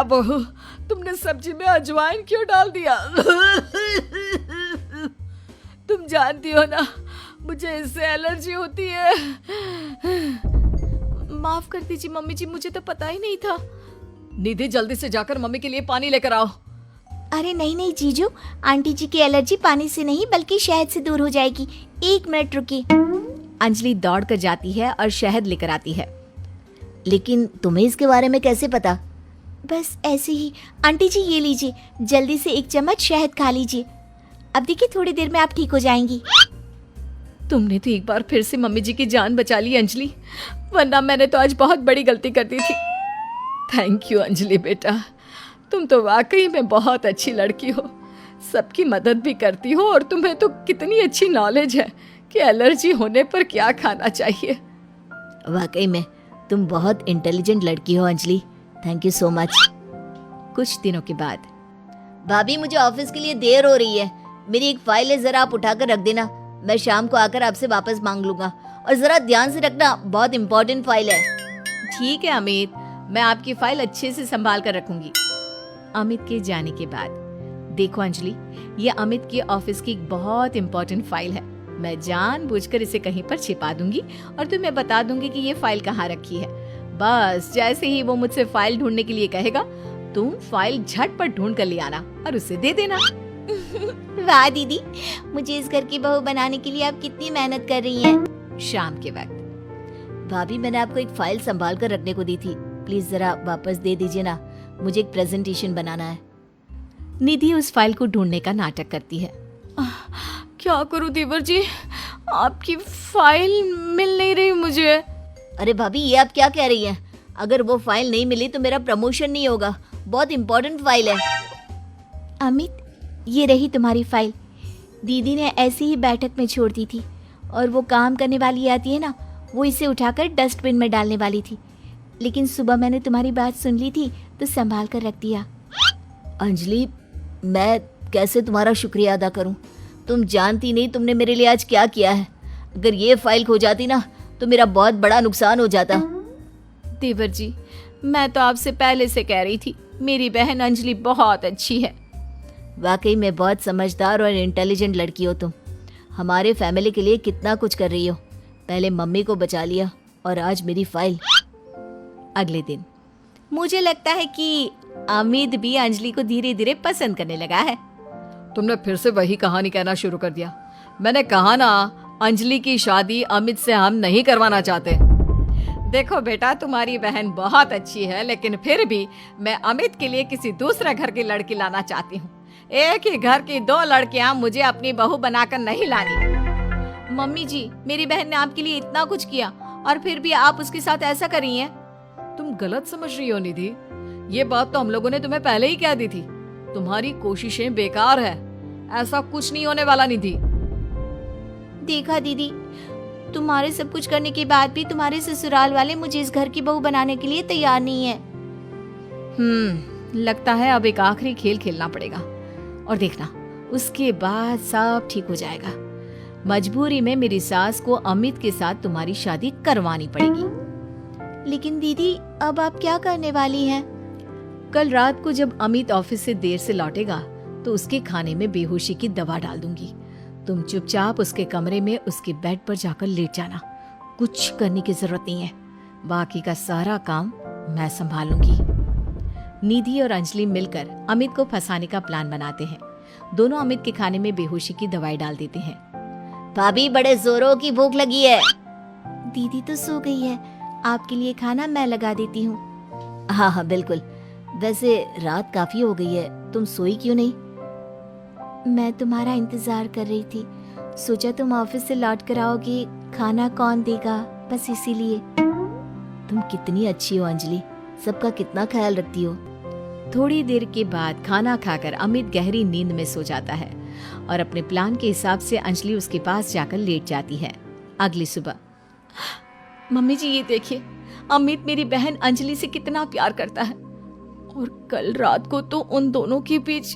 बहू, तुमने सब्जी में अजवाइन क्यों डाल दिया? तुम जानती हो ना, मुझे इससे एलर्जी होती है। माफ कर दीजिए मम्मी जी, मुझे तो पता ही नहीं था। निधि, जल्दी से जाकर मम्मी के लिए पानी लेकर आओ। अरे नहीं नहीं जीजू, आंटी जी की एलर्जी पानी से नहीं बल्कि शहद से दूर हो जाएगी। 1 मिनट रुकिए। अंजलि दौड़ कर जाती है और शहद लेकर आती है। लेकिन तुम्हें इसके बारे में कैसे पता? बस ऐसे ही। आंटी जी ये लीजिए, जल्दी से 1 चम्मच शहद खा लीजिए। अब देखिए थोड़ी देर में आप ठीक हो जाएंगी। तुमने तो एक बार फिर से मम्मी जी की जान बचा ली अंजलि, वरना मैंने तो आज बहुत बड़ी गलती कर दी थी। थैंक यू अंजलि बेटा, तुम तो वाकई में बहुत अच्छी लड़की हो। सबकी मदद भी करती हो और तुम्हें तो कितनी अच्छी नॉलेज है कि एलर्जी होने पर क्या खाना चाहिए। वाकई में तुम बहुत इंटेलिजेंट लड़की हो Anjali. Thank you so much. कुछ दिनों के बाद, भाभी मुझे ऑफिस के लिए देर हो रही है। मेरी एक फाइल है, जरा आप उठाकर रख देना। मैं शाम को आकर आपसे वापस मांग लूंगा। और जरा ध्यान से रखना, बहुत इंपॉर्टेंट फाइल है। ठीक है अमित, मैं आपकी फाइल अच्छे से संभाल कर रखूंगी। अमित के जाने के बाद, देखो अंजलि, ये अमित के ऑफिस की एक बहुत इंपॉर्टेंट फाइल है। मैं जानबूझकर इसे कहीं पर छिपा दूंगी और तुम्हें बता दूंगी कि ये फाइल कहाँ रखी है। बस जैसे ही वो मुझसे फाइल ढूंढने के लिए कहेगा, तुम फाइल झटपट ढूंढ कर ले आना और उसे दे देना। वाह दीदी, मुझे इस घर की बहू बनाने के लिए आप कितनी मेहनत कर रही हैं। शाम के वक्त, भाभी मैंने आपको एक फाइल संभाल कर रखने को दी थी, प्लीज जरा वापस दे दीजिए ना। मुझे एक प्रेजेंटेशन बनाना है। निधि उस फाइल को ढूंढने का नाटक करती है। क्या करूं देवर जी, आपकी फाइल मिल नहीं रही मुझे। अरे भाभी ये आप क्या कह रही हैं? अगर वो फाइल नहीं मिली तो मेरा प्रमोशन नहीं होगा। बहुत इंपॉर्टेंट फाइल है। अमित, ये रही तुम्हारी फाइल। दीदी ने ऐसे ही बैठक में छोड़ दी थी और वो काम करने वाली आती है ना, वो इसे उठाकर डस्टबिन में डालने वाली थी। लेकिन सुबह मैंने तुम्हारी बात सुन ली थी तो संभाल कर रख दिया। अंजलि, मैं कैसे तुम्हारा शुक्रिया अदा करूं? तुम जानती नहीं तुमने मेरे लिए आज क्या किया है। अगर ये फाइल खो जाती ना तो मेरा बहुत बड़ा नुकसान हो जाता। देवर जी, मैं तो आपसे पहले से कह रही थी, मेरी बहन अंजलि बहुत अच्छी है। वाकई में बहुत समझदार और इंटेलिजेंट लड़की हो तुम। हमारे फैमिली के लिए कितना कुछ कर रही हो। पहले मम्मी को बचा लिया और आज मेरी फाइल। अगले दिन, मुझे लगता है कि अमित भी अंजलि को धीरे धीरे पसंद करने लगा है। तुमने फिर से वही कहानी कहना शुरू कर दिया। मैंने कहा ना, अंजलि की शादी अमित से हम नहीं करवाना चाहते। देखो बेटा, तुम्हारी बहन बहुत अच्छी है, लेकिन फिर भी मैं अमित के लिए किसी दूसरे घर की लड़की लाना चाहती हूँ। एक ही घर की 2 लड़कियां मुझे अपनी बहू बनाकर नहीं लानी। मम्मी जी, मेरी बहन ने आपके लिए इतना कुछ किया और फिर भी आप उसके साथ ऐसा कर रही हैं। तुम गलत समझ रही हो निधि। ये बात तो हम लोगों ने तुम्हें पहले ही कह दी थी। तुम्हारी कोशिशें बेकार है। ऐसा कुछ नहीं होने वाला निधि। देखा दीदी, तुम्हारे सब कुछ करने के बाद भी तुम्हारे ससुराल वाले मुझे इस घर की बहू बनाने के लिए तैयार नहीं है। लगता है अब एक आखिरी खेल खेलना पड़ेगा और देखना, उसके बाद सब ठीक हो जाएगा। मजबूरी में मेरी सास को अमित के साथ तुम्हारी शादी करवानी पड़ेगी। लेकिन दीदी, अब आप क्या करने वाली हैं? कल रात को जब अमित ऑफिस से देर से लौटेगा तो उसके खाने में बेहोशी की दवा डाल दूंगी। तुम चुपचाप उसके कमरे में उसके बेड पर जाकर लेट जाना। कुछ करने की जरूरत नहीं है, बाकी का सारा काम मैं संभालूंगी। निधि और अंजलि मिलकर अमित को फंसाने का प्लान बनाते हैं। दोनों अमित के खाने में बेहोशी की दवाई डाल देते हैं। भाभी, बड़े जोरों की भूख लगी है। दीदी तो सो गई है, आपके लिए खाना मैं लगा देती हूँ। हाँ हाँ बिल्कुल। वैसे रात काफी हो गई है, तुम सोई क्यों नहीं? मैं तुम्हारा इंतजार कर रही थी। सोचा तुम ऑफिस से लौट कर आओगी, खाना कौन देगा, बस इसीलिए। तुम कितनी अच्छी हो अंजलि, सबका कितना ख्याल रखती हो। थोड़ी देर के बाद खाना खाकर अमित गहरी नींद में सो जाता है और अपने प्लान के हिसाब से अंजलि उसके पास जाकर लेट जाती है। अगली सुबह, मम्मी जी ये देखिए, अमित मेरी बहन अंजलि से कितना प्यार करता है और कल रात को तो उन दोनों के बीच